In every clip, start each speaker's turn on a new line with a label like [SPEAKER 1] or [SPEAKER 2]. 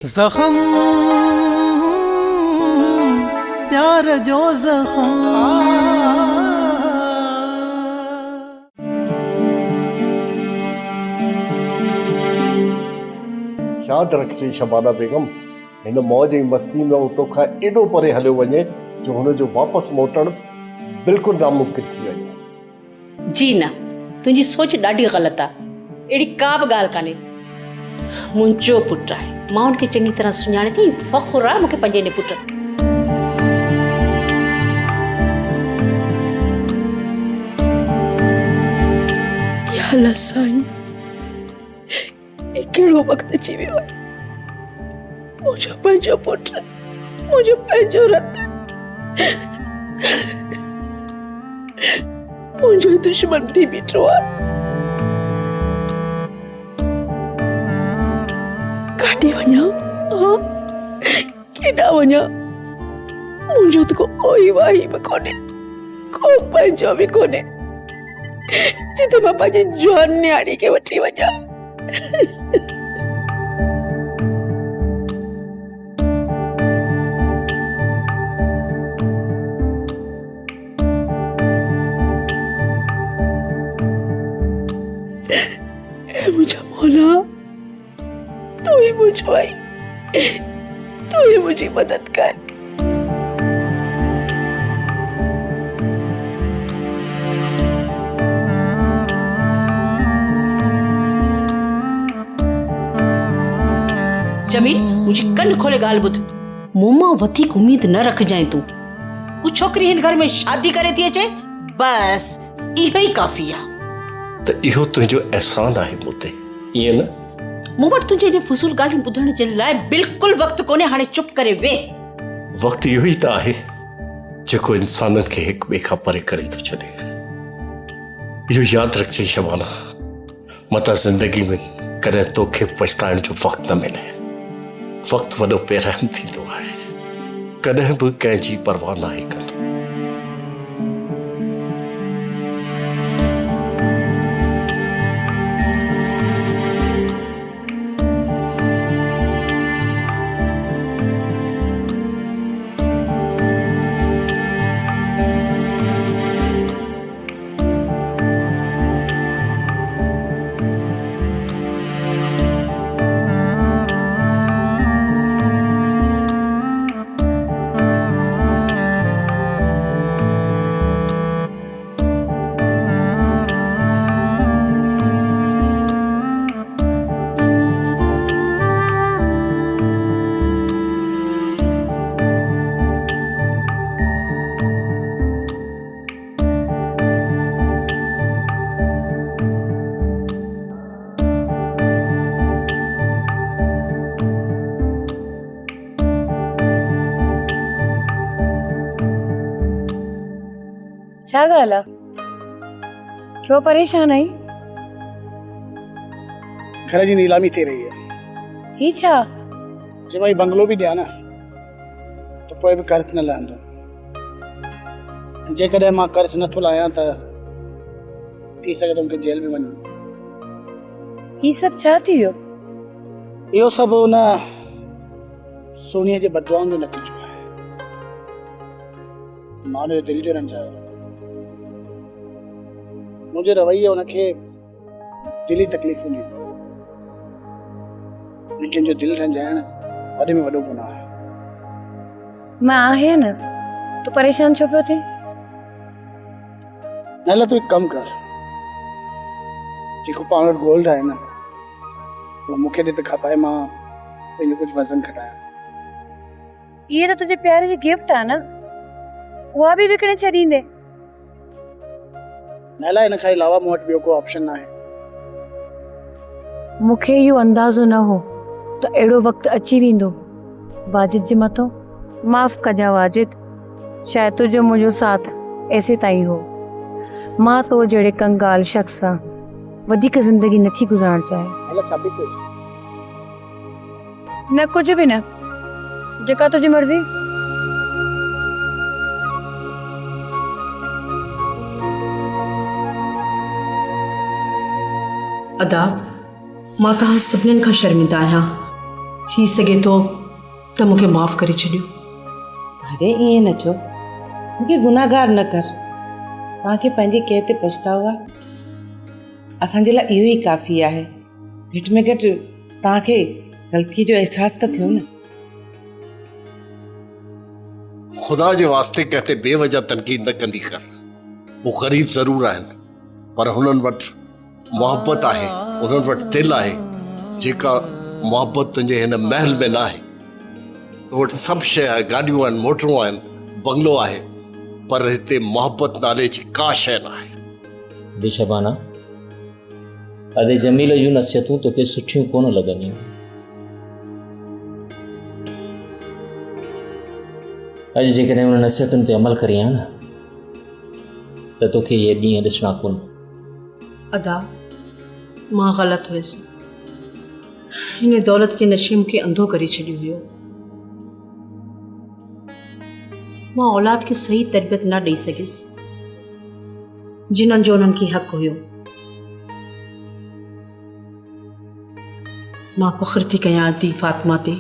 [SPEAKER 1] जख्म प्यार जो जख्म
[SPEAKER 2] याद रखिजे शबाना बेगम, इन मौज ऐं मस्ती में तोखां एॾो परे हलियो वञे जो हुनजो वापसि मोटणु बिल्कुलु नामुमकिन थी वञे।
[SPEAKER 3] जी न, तुंहिंजी सोच ॾाढी ग़लति आहे। अहिड़ी का बि ॻाल्हि कान्हे। मुंहिंजो पुटु आहे, मां हुनखे चङी तरह सुञाणे थी। फ़ख़ुरु आहे मूंखे पंहिंजे हिन पुट ते।
[SPEAKER 4] या अल्लाह साईं, कहिड़ो वक़्तु अची वियो आहे। मुंहिंजो पंहिंजो पुटु, मुंहिंजो पंहिंजो रतु, मुंहिंजो दुश्मन थी बीठो आहे। काॾे वञा? हाँ, केॾां वञा? मुंहिंजो त कोई वाही बि कोन्हे, को पंहिंजो बि कोन्हे जिते मां पंहिंजी जवान न्याणी खे वठी वञा। मुझे मौला, तू ही मुझको आई, तू ही मुझे मदद कर।
[SPEAKER 3] जमील, मुंहिंजी कन खोले ॻाल्हि ॿुध। मूं मां वधीक उम्मीद न रखजांइ। तूं उहा छोकिरी हिन घर में शादी करे थी अचे, बसि इहो ई काफ़ी आहे।
[SPEAKER 2] त इहो तुंहिंजो अहसान आहे मूं ते, ईअं न?
[SPEAKER 3] मूं वटि तुंहिंजे हिन फुज़ूल ॻाल्हियूं ॿुधण जे लाइ बिल्कुलु वक़्तु कोन्हे। हाणे चुप करे वेह।
[SPEAKER 2] वक़्तु इहो ई त आहे जेको इंसाननि खे हिक ॿिए खां परे करे थो छॾे। इहो यादि रखिजे शबाना, मता ज़िंदगी में कॾहिं तोखे पछताइण जो वक़्तु न मिले। वक़्तु वॾो बेरहम थींदो आहे, कॾहिं बि कंहिंजी परवाह नाहे कंदो।
[SPEAKER 5] छा ॻाल्हि आहे? छो परेशान आई?
[SPEAKER 6] घर जी नीलामी थी रही है।
[SPEAKER 5] ही छा?
[SPEAKER 6] जब भाई बंगलो भी ॾिया न तो कोई भी कर्ज न लहंदो। जेकॾहिं मां कर्ज नथो लायां त थी सघे तो मूंखे जेल में वञो।
[SPEAKER 5] ही सभु छा थी वियो?
[SPEAKER 6] इहो सभु हुन सोनीअ जे बददुआउनि जो नतीजो आहे। मां हुनजो दिलि जो रंजायो। मुंहिंजे रवैये हुनखे दिली तकलीफ़ ॾिनी, लेकिन जो दिलि रंजाइण वॾे में वॾो गुनाह आहे।
[SPEAKER 5] मां आहे न, तूं परेशान छो पियो थिए?
[SPEAKER 6] नैला तूं हिकु कमु कर, जेको पाण वटि गोल्ड आहे न उहो मूंखे ॾे त खपाए, मां पंहिंजो कुझु वज़न घटायां।
[SPEAKER 5] इहे त तुंहिंजे प्यारे जी गिफ्ट आहे न, उहा बि विकिणे छॾींदे।
[SPEAKER 6] नैला हिन खां अलावा मूं वटि ॿियो को ऑप्शन न आहे।
[SPEAKER 5] मूंखे इहो अंदाज़ो न हो त अहिड़ो वक़्तु अची वेंदो। वाजिद जे मथां माफ़ कजां वाजिद, शायदि तुंहिंजो मुंहिंजो साथ ऐसे ताईं हो। मां तो जहिड़े कंगाल शख़्स सां वधीक ज़िंदगी नथी गुज़ारणु चाहियां।
[SPEAKER 6] नैला छा पई सोच?
[SPEAKER 5] न कुझु बि न, जेका तुंहिंजी मर्ज़ी।
[SPEAKER 4] अदा, मां तव्हां सभिनीनि खां शर्मिंदा आहियां।
[SPEAKER 3] थी सघे थो त मूंखे माफ़ करे छॾियो।
[SPEAKER 7] अरे ईअं न चओ, मूंखे गुनाहगार न कर। तव्हांखे पंहिंजे कंहिं ते पछतावो आहे, असांजे लाइ इहो ई काफ़ी आहे। घटि में घटि तव्हांखे ग़लतीअ जो अहसासु त थियो न।
[SPEAKER 2] खुदा जे वास्ते कहते बेवजह तनक़ीद न कंदी कर। वो ग़रीब ज़रूर आहिनि, पर हुननि वटि मोहब्बत आहे, हुननि वटि दिलि आहे, जेका मोहब्बत तुंहिंजे हिन महल में न आहे। तो वटि सभु शइ आहे, गाॾियूं आहिनि, मोटरूं आहिनि, बंगलो आहे, पर हिते मोहब्बत नाले जी का शइ न आहे।
[SPEAKER 8] अदे शबाना, अदे जमील जूं नसीहतूं तोखे सुठियूं कोन लॻंदियूं। अॼु जेकॾहिं हुन नसीहतुनि ते अमल करी आहे न, त तोखे इहे ॾींहं ॾिसणा कोन।
[SPEAKER 3] अदा, मां ग़लति हुयसि। हिन दौलत जे नशे मूंखे अंधो करे छॾियो हुयो। मां औलाद खे सही तरबियत न ॾेई सघियसि, जिन्हनि जो उन्हनि खे हक़ हुयो। मां फ़ख्रु थी कयां थी फातिमा ते,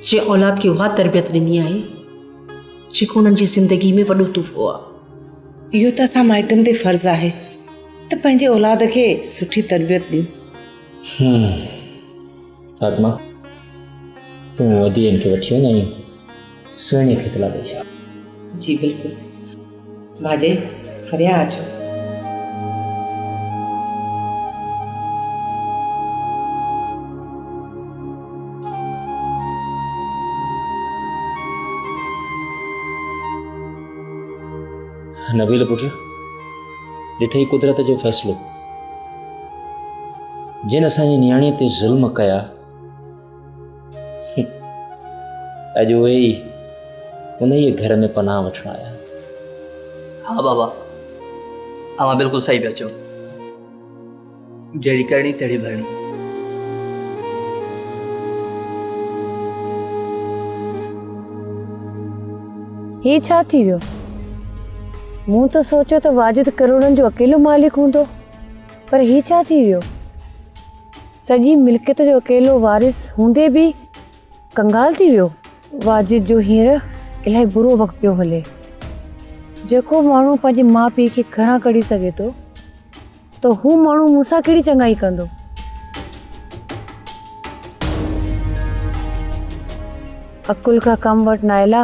[SPEAKER 3] जे औलाद खे उहा तरबियत ॾिनी आहे जेको उन्हनि जी ज़िंदगी में वॾो तोहफ़ो आहे।
[SPEAKER 7] इहो त असां माइटनि ते फ़र्ज़ु आहे त पंहिंजे औलाद खे सुठी तरबियत ॾियूं।
[SPEAKER 8] फातिमा, तूं वधी खे वठी वञाई, सुहिणी खे इतला ॾेई छॾ।
[SPEAKER 7] जी बिल्कुलु भाॼे, फरिया अचो।
[SPEAKER 8] नबील पुट, ॾिठई कुदरत जो फ़ैसिलो। जिन असांजी नियाणीअ ते ज़ुल्म कया, अॼु उहे ई उन ई घर में पनाह वठण आया।
[SPEAKER 9] हाँ बाबा, अवां बिल्कुलु सही पिया चओ। जहिड़ी करणी तहिड़ी भरणी।
[SPEAKER 5] हे छा थी वियो? मूं त सोचियो त वाजिद करोड़नि जो अकेलो मालिक हूंदो, पर ही छा थी वियो? सॼी मिल्कियत जो अकेलो वारिस हूंदे बि कंगाल थी वियो। वाजिद जो हींअर इलाही बुरो वक़्तु पियो हले। जेको माण्हू पंहिंजे माउ पीउ खे घरां कढी सघे थो, त हू माण्हू मूंसां कहिड़ी चङाई कंदो? अकुल खां कमु वटि नाइला,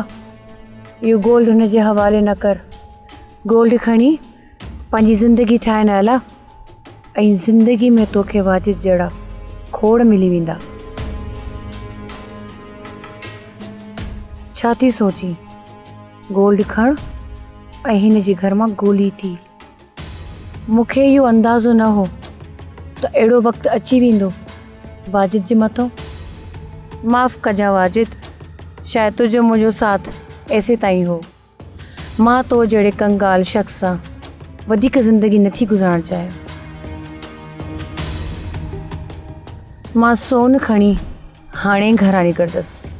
[SPEAKER 5] इहो गोल्ड हुन जे हवाले न कर। गोल्ड खणी पंहिंजी ज़िंदगी ठाहे नाइला, ऐं ज़िंदगी में तोखे वाजिद जहिड़ा खोड़ मिली वेंदा। छा थी सोची? गोल्ड खण ऐं हिन जे घर मां गोली थी। मूंखे इहो अंदाज़ो न हो त अहिड़ो वक़्तु अची वेंदो वाजिद जे मथां। माफ़ कजां वाजिद, शायदि तुंहिंजो मुंहिंजो साथ ऐसे ताईं हो। मां तो जहिड़े कंगाल शख़्स सां वधीक ज़िंदगी नथी गुज़ारणु चाहियां। मां सोन खणी हाणे घरां निकिरंदसि।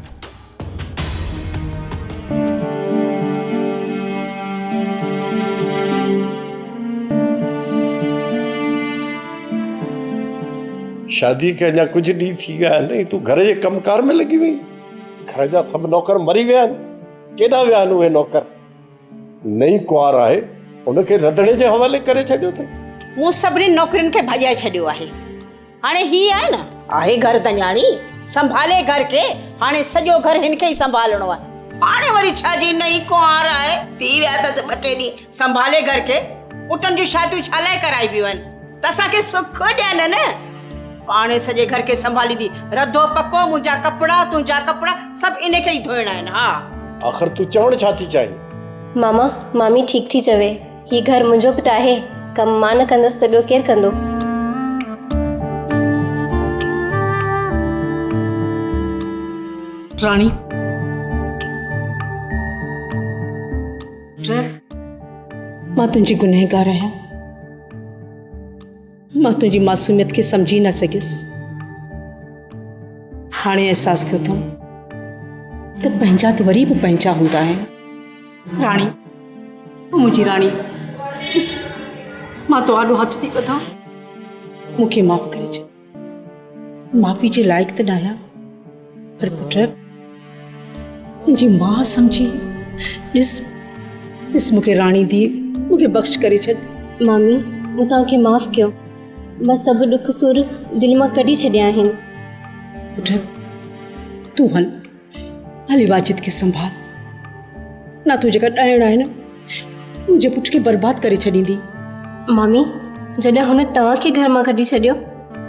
[SPEAKER 2] शादी के अञा कुछ ॾींहं थी विया आहिनि, तूं घर जे कमकार में लॻी वई। घर जा सभु नौकर मरी विया आहिनि। केॾा विया आहिनि उहे नौकर? नई कुंवार आहे, उनखे रंधिणे जे हवाले करे छॾियो अथई।
[SPEAKER 3] मूं सभिनी नौकरियुनि खे भॼाए छॾियो आहे। हाणे ही आहे न, आहे घर त न्याणी, संभाले घर खे। हाणे सॼो घर हिन खे ई संभालणो आहे। हाणे वरी छा जी नई कुंवार आहे, थी विया अथसि 2-3 ॾींहं, संभाले घर खे। पुटनि जूं शादियूं छा लाइ कराई बियूं आहिनि? त असांखे सुख ॾियनि न। पाणे सॼे घर खे संभालींदी। रधो पको, मुंहिंजा कपिड़ा, तुंहिंजा कपिड़ा, सभु इन खे ई धोइणा आहिनि। हा,
[SPEAKER 2] आख़िर तूं चवण छा थी चाहीं?
[SPEAKER 10] मामा, मामी ठीक थी चवे। ही घर मुंहिंजो बि त आहे। कमु मां न कंदसि त ॿियो केरु कंदो?
[SPEAKER 3] राणी, मां तुंहिंजी गुनहगार आहियां। मां तुंहिंजी मासूमियत खे सम्झी न सघियसि। हाणे अहसासु थियो अथमि त पंहिंजा त वरी बि पंहिंजा हूंदा आहिनि। राणी, मुंहिंजी राणी, ॾिस, मां तो आॾो हथ थी ॿधां। मूंखे माफ़ करे छॾ। माफ़ी जे लाइक़ त न आहियां,
[SPEAKER 4] पर पुट मुंहिंजी मां सम्झी ॾिस मूंखे राणी दी मूंखे बख़्श करे छॾ।
[SPEAKER 10] मामी मूं तव्हांखे माफ़ कयो। मां सभु ॾुख सुर दिलि मां कढी छॾिया आहिनि।
[SPEAKER 4] पुट तूं हली वाजिद खे संभाल, ना तूं जेका ॾाइण आहे न मुंहिंजे पुट खे बर्बाद करे छॾींदी।
[SPEAKER 10] मामी जॾहिं हुन तव्हांखे घर मां कढी छॾियो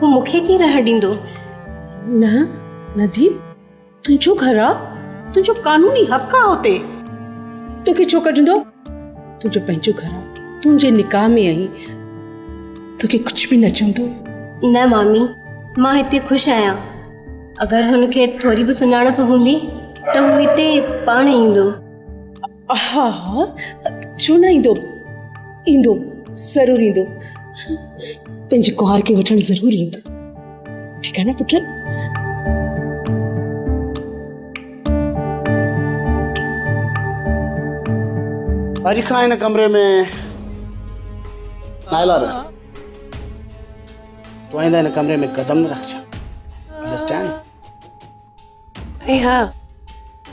[SPEAKER 10] हू मूंखे कीअं रहण ॾींदो?
[SPEAKER 4] न दीप, तुंहिंजो घर आहे, तुंहिंजो कानूनी हक़ आहे हुते। तोखे छो कढंदो? तुंहिंजो पंहिंजो घर आहे, तुंहिंजे निकाह में आई, तोखे कुझु बि न चवंदो।
[SPEAKER 10] न मामी मां हिते ख़ुशि आहियां। अगरि हुनखे थोरी बि सुञाणप हूंदी त हू हिते पाण ईंदो।
[SPEAKER 4] हा छो न ईंदो ज़रूरु ईंदो। पंहिंजे कुंवार खे वठणु ज़रूरु ईंदो। ठीकु आहे न पुट?
[SPEAKER 6] अॼु खां हिन कमरे में नाइला रह। तूं आईंदा हिन कमरे में कदम न रखजां। अंडरस्टैंड?
[SPEAKER 5] ऐं हा,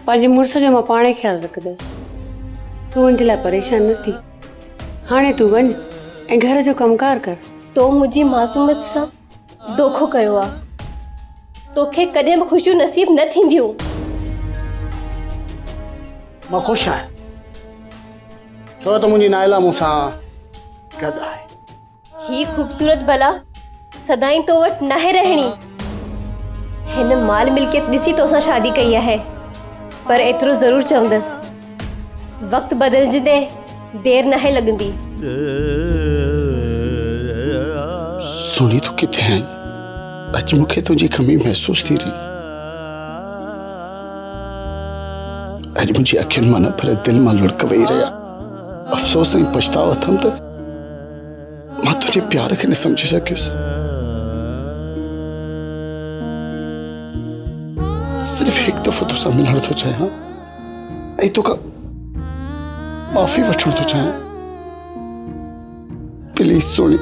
[SPEAKER 5] पंहिंजे मुड़ुस जो मां पाणे ख़्यालु रखंदसि। तूं हुनजे लाइ परेशान न थी। हाणे तूं वञ ऐं घर जो कमकार कर।
[SPEAKER 10] तो मुंहिंजी मासूमियत सां धोखो कयो आहे। तोखे कॾहिं बि ख़ुशियूं नसीब न थींदियूं।
[SPEAKER 6] मां ख़ुशि आहियां छो त मुंहिंजी नाइला मूंसां गॾु आहे।
[SPEAKER 10] ही ख़ूबसूरत भला सदाईं तो वटि नाहे रहणी। हिन माल मिल्कियत ॾिसी तोसां शादी कई आहे, पर एतिरो ज़रूरु चवंदसि वक़्तु बदिलजंदे देरि नाहे लॻंदी।
[SPEAKER 6] सोनी तूं किथे आहीं? अॼु मूंखे तुंहिंजी कमी महसूस थी रही। अॼु मुंहिंजी अखियुनि मां न पर दिलि मां लुड़क वेही रहिया। अफ़सोस ऐं पछतावो अथमि त मां तुंहिंजे प्यार खे न सम्झी सघियुसि। सिर्फ़ु हिकु दफ़ो तोसां मिलण थो चाहियां ऐं तोखां माफ़ी वठण थो चाहियां। प्लीज़ सोनी।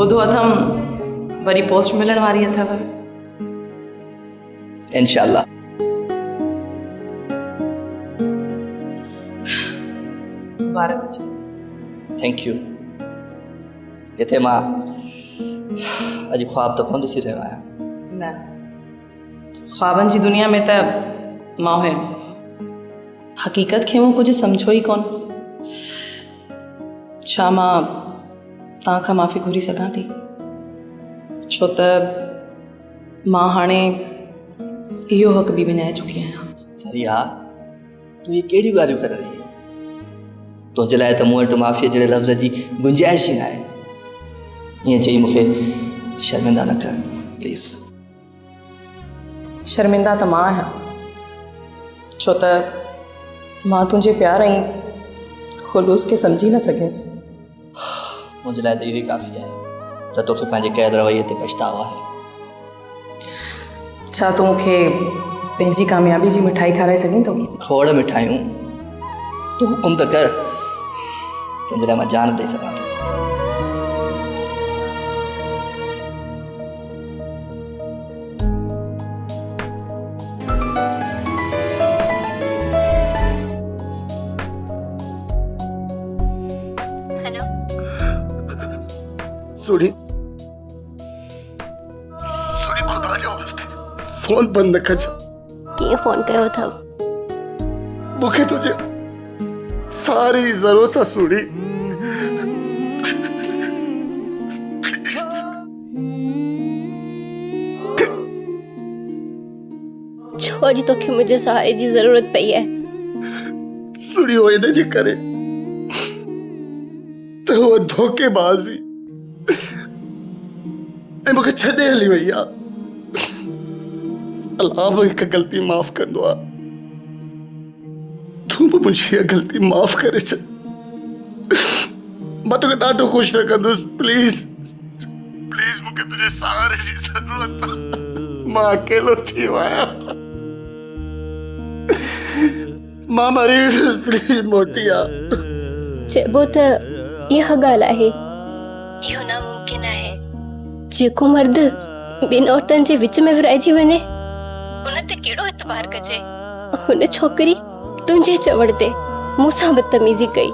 [SPEAKER 11] ॿुधो अथमि वरी पोस्ट मिलण वारी अथव।
[SPEAKER 9] इंशाल्लाह।
[SPEAKER 11] मुबारक हुजे।
[SPEAKER 9] Thank U. जिथे मां अॼु ख्वाब त कोन ॾिसी रहियो आहियां।
[SPEAKER 11] न ख्वाबनि जी दुनिया में त मां हुयमि। हक़ीक़त खे मूं कुझु सम्झो ई कोन। छा मां तव्हां खां माफ़ी घुरी सघां थी? छो त मां हाणे इहो हक़ बि विञाए चुकी आहियां।
[SPEAKER 9] फरिया तूं ये कहिड़ी ॻाल्हियूं करे रही आहे? तुंहिंजे लाइ त मूं वटि माफ़ीअ जहिड़े लफ़्ज़ जी गुंजाइश ई न आहे। ईअं चई मूंखे शर्मिंदा न कर प्लीज़।
[SPEAKER 11] शर्मिंदा त मां आहियां छो त मां तुंहिंजे प्यार ऐं ख़ुलूस खे सम्झी न सघियसि।
[SPEAKER 9] मुंहिंजे लाइ त इहो ई काफ़ी आहे त तोखे पंहिंजे क़ैद रवैये ते पछतावा आहे।
[SPEAKER 11] छा तूं मूंखे पंहिंजी कामयाबी जी मिठाई खाराए सघीं थो?
[SPEAKER 9] खोड़ मिठाइयूं। तूं हुकुम त कर, तुंहिंजे लाइ मां जान ॾेई सघां थो।
[SPEAKER 6] सोनी खुदा जो वास्ते फोन बंद न कजो।
[SPEAKER 10] कीअं फोन कयो अथव?
[SPEAKER 6] मूंखे तुझे सारी ज़रूरत आहे सोनी।
[SPEAKER 10] छो अॼु तोखे मुंहिंजे सहारे जी ज़रूरत पई आहे?
[SPEAKER 6] सोनी हो इन जे करे त उहा धोखेबाज़ी ऐं मूंखे छॾे हली वई आहे। अलाह बि हिकु ग़लती माफ़ कंदो आहे। तूं बि मुंहिंजी इहा ग़लती माफ़ करे छॾ। मां तोखे ॾाढो ख़ुशि रखंदुसि। प्लीज़ प्लीज़ मूंखे तुंहिंजे सहारे जी ज़रूरत आहे। मां अकेलो थी वियो आहियां। मां मरी प्लीज़ मोटी आ।
[SPEAKER 10] चइबो त इहा ॻाल्हि आहे इहो नामुमकिन आहे। जेको मर्द ॿिनि औरतनि जे विच में विराइजी वञे उन ते कहिड़ो एतबार कजे। हुन छोकिरी तुंहिंजे चवण ते मूंसां बदतमीज़ी कई,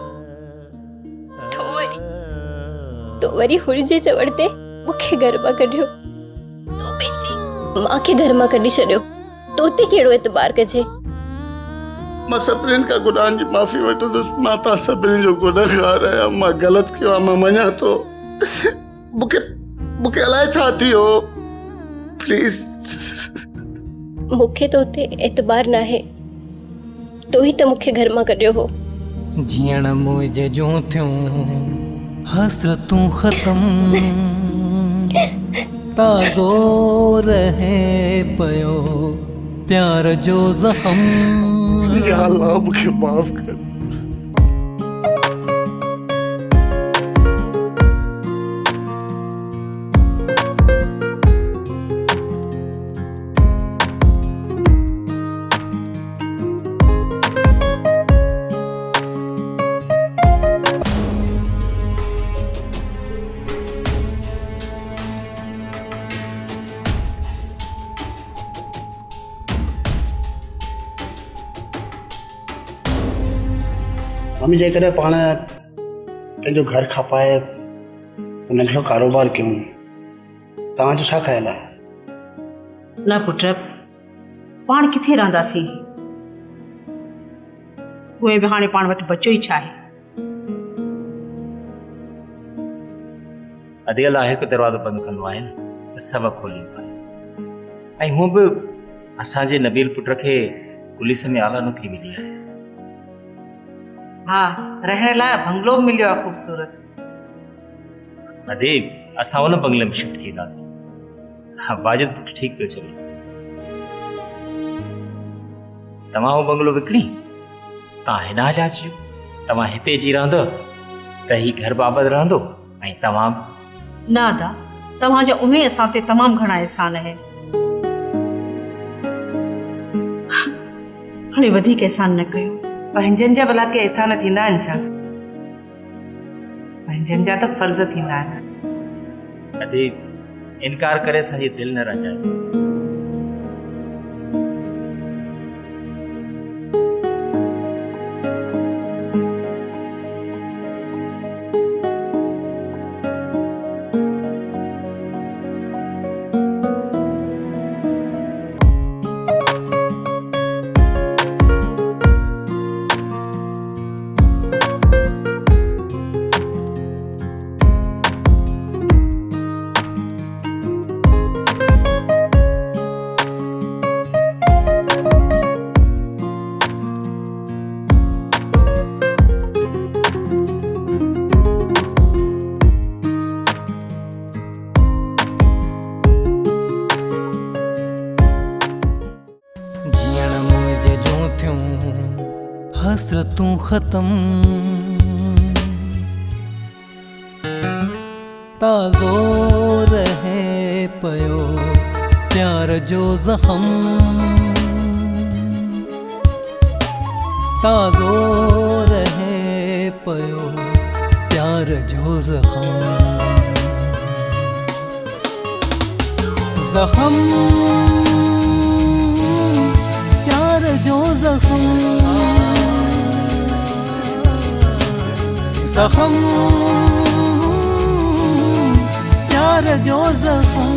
[SPEAKER 10] तो वरी हुनजे चवण ते मूंखे घर मां कढियो, तो पंहिंजी मां खे घर मां कढी छॾियो। तो ते कहिड़ो एतबार कजे।
[SPEAKER 6] मां सभिनीनि खां गुनाहनि जी माफ़ी वठंदुसि। मां तव्हां सभिनीनि जो गुनहगार आहियां। मां ग़लति कयो आहे, मां मञा थो। मूंखे अलाए छा थियो। प्लीज़
[SPEAKER 10] मूंखे तो ते एतबार न आहे। तो ही त मूंखे घर मां कढियो हो।
[SPEAKER 1] जीअण मुंहिंजे जूं थियूं हसरतूं ख़त्म, ताज़ो रहे पियो प्यार जो ज़ख़्म।
[SPEAKER 6] या अल्लाह मूंखे माफ़ कर। मम्मी जेकॾहिं पाण पंहिंजो घर खपाए नंढो कारोबार कयूं, तव्हांजो छा ख़्यालु आहे?
[SPEAKER 3] न पुट, पाण किथे रहंदासीं? उहे बि हाणे पाण वटि बचो ई छा आहे।
[SPEAKER 8] अधे लाइ हिकु दरवाज़ो बंदि कंदो आहे न त सभु खोलींदो आहे। ऐं हूअं बि असांजे नबील पुट खे पुलिस में आला नौकरी मिली आहे।
[SPEAKER 7] हाँ, रहण लाइ बंगलो बि मिलियो आहे ख़ूबसूरत।
[SPEAKER 8] अधे असां उन बंगले में शिफ्ट थी वेंदासीं। हाँ, वाजिद पुट ठीकु पियो चले। तव्हां उहो बंगलो विकिणी तव्हां हिन हलिया अचिजो। तव्हां हिते अची रहंदव त ही घर बाबति रहंदो ऐं तव्हां
[SPEAKER 3] न अदा, तव्हांजा उहे असां ते तमामु घणा एहसान आहिनि। हाणे वधीक एहसान न कयो।
[SPEAKER 7] पंहिंजनि जा भला के एहसान थींदा आहिनि छा? पंहिंजनि जा त फर्ज़ थींदा आहिनि।
[SPEAKER 8] अधे इनकार करे असांजी दिलि न रंजाए।
[SPEAKER 1] हसरतूं ख़त्म, ताज़ो रहे पियो प्यार जो ज़ख़्म, ताज़ो रहे पियो प्यार जो ज़ख़्म। ज़ख़्म प्यार जो ज़ख़्म, ज़ख़्म प्यार जो ज़ख़्म।